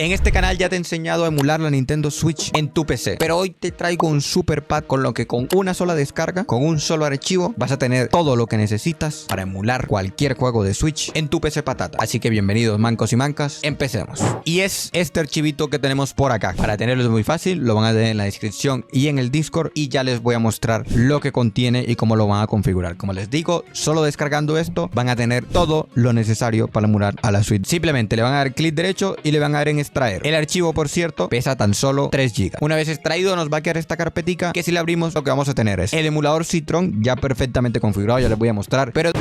En este canal ya te he enseñado a emular la Nintendo Switch en tu PC, pero hoy te traigo un super pack con lo que con una sola descarga, con un solo archivo, vas a tener todo lo que necesitas para emular cualquier juego de Switch en tu PC patata. Así que bienvenidos mancos y mancas, empecemos. Y es este archivito que tenemos por acá. Para tenerlo es muy fácil, lo van a tener en la descripción y en el Discord y ya les voy a mostrar lo que contiene y cómo lo van a configurar. Como les digo, solo descargando esto van a tener todo lo necesario para emular a la Switch. Simplemente le van a dar clic derecho y le van a dar en extraer. El archivo, por cierto, pesa tan solo 3 GB. Una vez extraído nos va a quedar esta carpetica que si la abrimos lo que vamos a tener es el emulador Citron ya perfectamente configurado, ya les voy a mostrar, pero...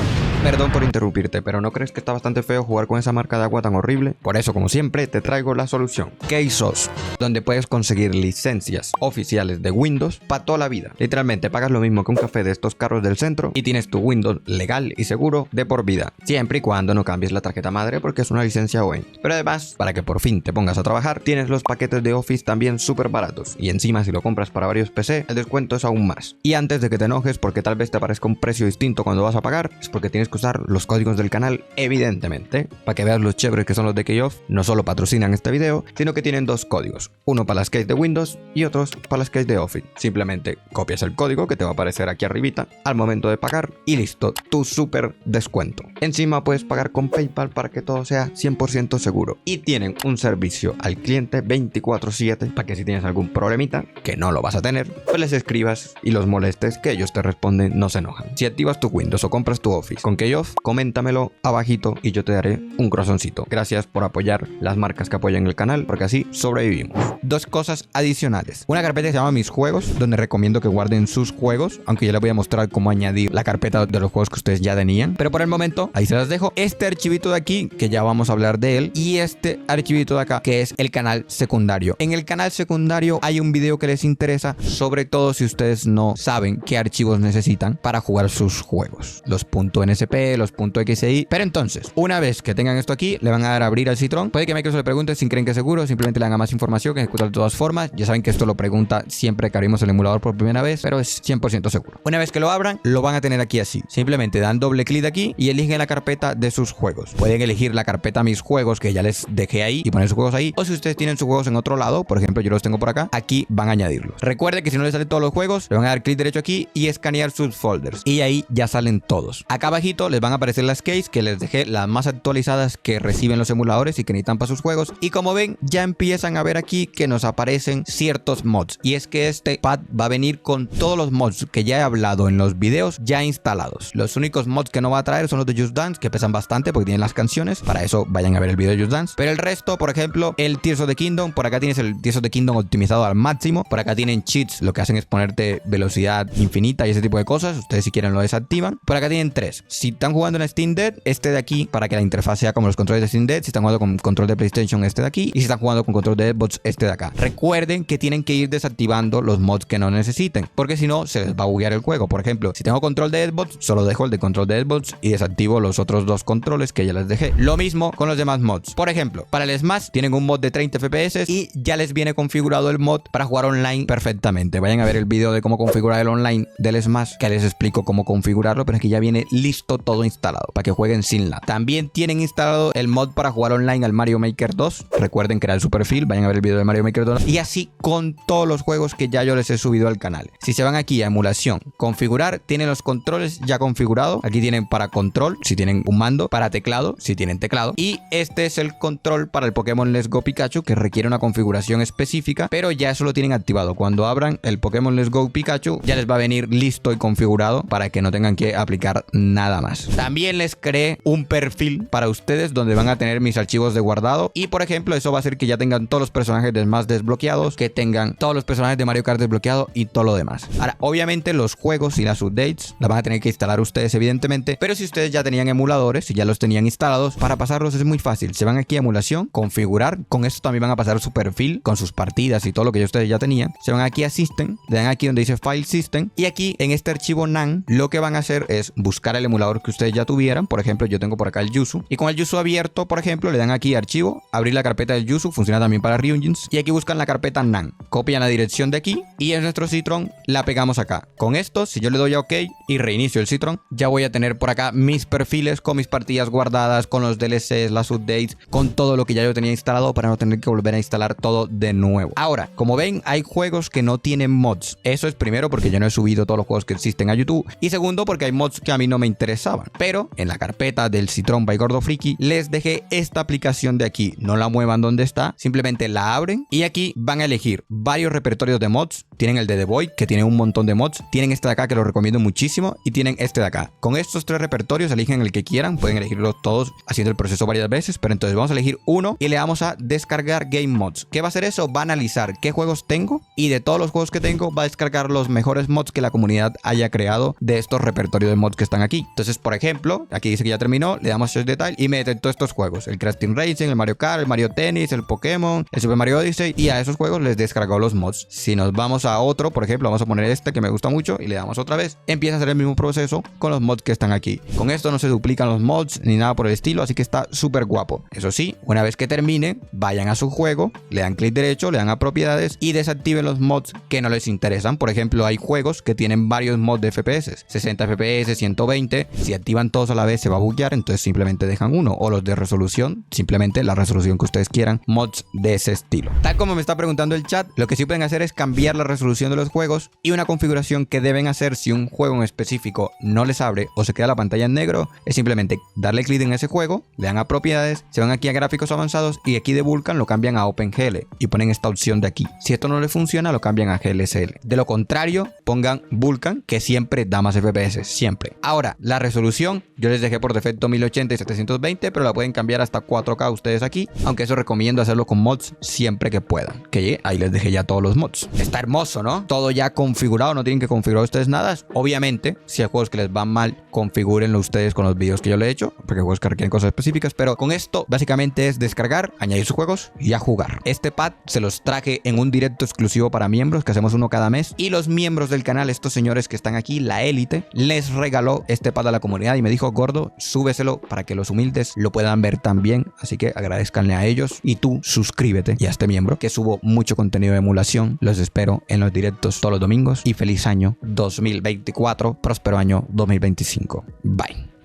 Perdón por interrumpirte, pero ¿no crees que está bastante feo jugar con esa marca de agua tan horrible? Por eso, como siempre, te traigo la solución. KSOS, donde puedes conseguir licencias oficiales de Windows para toda la vida. Literalmente pagas lo mismo que un café de estos carros del centro y tienes tu Windows legal y seguro de por vida. Siempre y cuando no cambies la tarjeta madre porque es una licencia OEM. Pero además, para que por fin te pongas a trabajar, tienes los paquetes de Office también súper baratos. Y encima, si lo compras para varios PC, el descuento es aún más. Y antes de que te enojes porque tal vez te aparezca un precio distinto cuando vas a pagar, es porque tienes que usar los códigos del canal, evidentemente, para que veas los chéveres que son los de KOF. No solo patrocinan este video, sino que tienen dos códigos, uno para las keys de Windows y otros para las keys de Office. Simplemente copias el código que te va a aparecer aquí arribita al momento de pagar y listo, tu súper descuento. Encima puedes pagar con PayPal para que todo sea 100% seguro. Y tienen un servicio al cliente 24/7 para que si tienes algún problemita, que no lo vas a tener, pues les escribas y los molestes, que ellos te responden, no se enojan. Si activas tu Windows o compras tu Office con KOF, coméntamelo abajito y yo te daré un corazoncito. Gracias por apoyar las marcas que apoyan el canal, porque así sobrevivimos. Dos cosas adicionales. Una carpeta que se llama Mis Juegos, donde recomiendo que guarden sus juegos, aunque ya les voy a mostrar cómo añadir la carpeta de los juegos que ustedes ya tenían. Pero por el momento, ahí se las dejo. Este archivito de aquí, que ya vamos a hablar de él, y este archivito de acá, que es el canal secundario. En el canal secundario hay un video que les interesa, sobre todo si ustedes no saben qué archivos necesitan para jugar sus juegos. Los .nsp, los .xi. Pero entonces, una vez que tengan esto aquí, le van a dar a abrir al Citron. Puede que Microsoft le pregunte si creen que es seguro, simplemente le dan a más información, que ejecuta de todas formas. Ya saben que esto lo pregunta siempre que abrimos el emulador por primera vez, pero es 100% seguro. Una vez que lo abran, lo van a tener aquí así. Simplemente dan doble clic aquí y eligen la carpeta de sus juegos. Pueden elegir la carpeta Mis Juegos, que ya les dejé ahí, y poner sus juegos ahí. O si ustedes tienen sus juegos en otro lado, por ejemplo, yo los tengo por acá, aquí van a añadirlos. Recuerden que si no les salen todos los juegos, le van a dar clic derecho aquí y escanear sus folders. Y ahí ya salen todos. Acá abajito les van a aparecer las keys que les dejé, las más actualizadas que reciben los emuladores y que necesitan para sus juegos. Y como ven, ya empiezan a ver aquí que nos aparecen ciertos mods. Y es que este pad va a venir con todos los mods que ya he hablado en los videos ya instalados. Los únicos mods que no va a traer son los de Just Dance, que pesan bastante porque tienen las canciones. Para eso vayan a ver el video de Just Dance. Pero el resto, por ejemplo, el Tears of the Kingdom, por acá tienes el Tears of the Kingdom optimizado al máximo. Por acá tienen cheats, lo que hacen es ponerte velocidad infinita y ese tipo de cosas. Ustedes si quieren lo desactivan. Por acá tienen 3. Si están jugando en Steam Deck, este de aquí, para que la interfaz sea como los controles de Steam Deck. Si están jugando con control de PlayStation, este de aquí. Y si están jugando con control de Xbox, este de acá. Recuerden que tienen que ir desactivando los mods que no necesiten, porque si no, se les va a buguear el juego. Por ejemplo, si tengo control de Xbox, solo dejo el de control de Xbox y desactivo los otros dos controles que ya les dejé. Lo mismo con los demás mods. Por ejemplo, para el Smash tienen un mod de 30 FPS y ya les viene configurado el mod para jugar online perfectamente. Vayan a ver el video de cómo configurar el online del Smash, que les explico cómo configurarlo, pero aquí ya viene listo todo instalado para que jueguen sin lag. También tienen instalado el mod para jugar online al Mario Maker 2. Recuerden crear su perfil, vayan a ver el video de Mario Maker 2 y así con todos los juegos que ya yo les he subido al canal. Si se van aquí a emulación, configurar, tienen los controles ya configurados. Aquí tienen para control, si tienen un mando, para teclado, si tienen teclado. Y este es el control para el Pokémon Let's Go Pikachu, que requiere una configuración específica, pero ya eso lo tienen activado. Cuando abran el Pokémon Let's Go Pikachu, ya les va a venir listo y configurado para que no tengan que aplicar nada más. También les creé un perfil para ustedes donde van a tener mis archivos de guardado y por ejemplo eso va a hacer que ya tengan todos los personajes de Smash desbloqueados, que tengan todos los personajes de Mario Kart desbloqueados y todo lo demás. Ahora, obviamente los juegos y las updates las van a tener que instalar ustedes evidentemente, pero si ustedes ya tenían emuladores y ya los tenían instalados, para pasarlos es muy fácil. Se van aquí a emulación, configurar, con esto también van a pasar su perfil con sus partidas y todo lo que ustedes ya tenían. Se van aquí a System, le dan aquí donde dice File System y aquí en este archivo NAND lo que van a hacer es buscar el emulador emulador que ustedes ya tuvieran. Por ejemplo, yo tengo por acá el Yuzu. Y con el Yuzu abierto, por ejemplo, le dan aquí archivo, abrir la carpeta del Yuzu, funciona también para Ryujins. Y aquí buscan la carpeta NAND. Copian la dirección de aquí y en nuestro Citron la pegamos acá. Con esto, si yo le doy a OK y reinicio el Citron, ya voy a tener por acá mis perfiles con mis partidas guardadas, con los DLCs, las updates, con todo lo que ya yo tenía instalado para no tener que volver a instalar todo de nuevo. Ahora, como ven, hay juegos que no tienen mods. Eso es primero porque yo no he subido todos los juegos que existen a YouTube y segundo porque hay mods que a mí no me interesaban. Pero en la carpeta del Citron by Gordo Friki les dejé esta aplicación de aquí. No la muevan donde está, simplemente la abren y aquí van a elegir varios repertorios de mods. Tienen el de The Void, que tiene un montón de mods. Tienen este de acá, que lo recomiendo muchísimo. Y tienen este de acá. Con estos 3 repertorios eligen el que quieran. Pueden elegirlos todos haciendo el proceso varias veces. Pero entonces vamos a elegir uno y le damos a descargar Game Mods. ¿Qué va a hacer eso? Va a analizar qué juegos tengo y de todos los juegos que tengo va a descargar los mejores mods que la comunidad haya creado de estos repertorios de mods que están aquí. Entonces, por ejemplo, aquí dice que ya terminó. Le damos Search Detail y me detectó estos juegos. El Crash Team Racing, el Mario Kart, el Mario Tennis, el Pokémon, el Super Mario Odyssey. Y a esos juegos les descargó los mods. Si nos vamos a otro, por ejemplo, vamos a poner este que me gusta mucho y le damos otra vez. Empieza a hacer el mismo proceso con los mods que están aquí. Con esto no se duplican los mods ni nada por el estilo, así que está súper guapo. Eso sí, una vez que termine, vayan a su juego, le dan clic derecho, le dan a propiedades y desactiven los mods que no les interesan. Por ejemplo, hay juegos que tienen varios mods de FPS, 60 FPS, 120. Si activan todos a la vez se va a buguear, entonces simplemente dejan uno. O los de resolución, simplemente la resolución que ustedes quieran, mods de ese estilo. Tal como me está preguntando el chat, lo que sí pueden hacer es cambiar la resolución de los juegos y una configuración que deben hacer si un juego en específico no les abre o se queda la pantalla en negro es simplemente darle clic en ese juego, le dan a propiedades, se van aquí a gráficos avanzados y aquí de Vulkan lo cambian a OpenGL y ponen esta opción de aquí. Si esto no les funciona, lo cambian a GLSL. De lo contrario, pongan Vulkan, que siempre da más FPS, siempre. Ahora, la resolución, yo les dejé por defecto 1080 y 720, pero la pueden cambiar hasta 4K ustedes aquí, aunque eso recomiendo hacerlo con mods siempre que puedan. Que ahí les dejé ya todos los mods. Está hermoso, ¿no? Todo ya configurado, no tienen que configurar ustedes nada. Obviamente, si hay juegos que les van mal, configúrenlo ustedes con los videos que yo le he hecho, porque hay juegos que requieren cosas específicas, pero con esto básicamente es descargar, añadir sus juegos y a jugar. Este pad se los traje en un directo exclusivo para miembros, que hacemos uno cada mes, y los miembros del canal, estos señores que están aquí, la élite, les regaló este pad a la comunidad y me dijo: Gordo, súbeselo para que los humildes lo puedan ver también, así que agradezcanle a ellos y tú suscríbete y a este miembro, que subo mucho contenido de emulación. Los espero en los directos todos los domingos y feliz año 2024, próspero año 2025. Bye.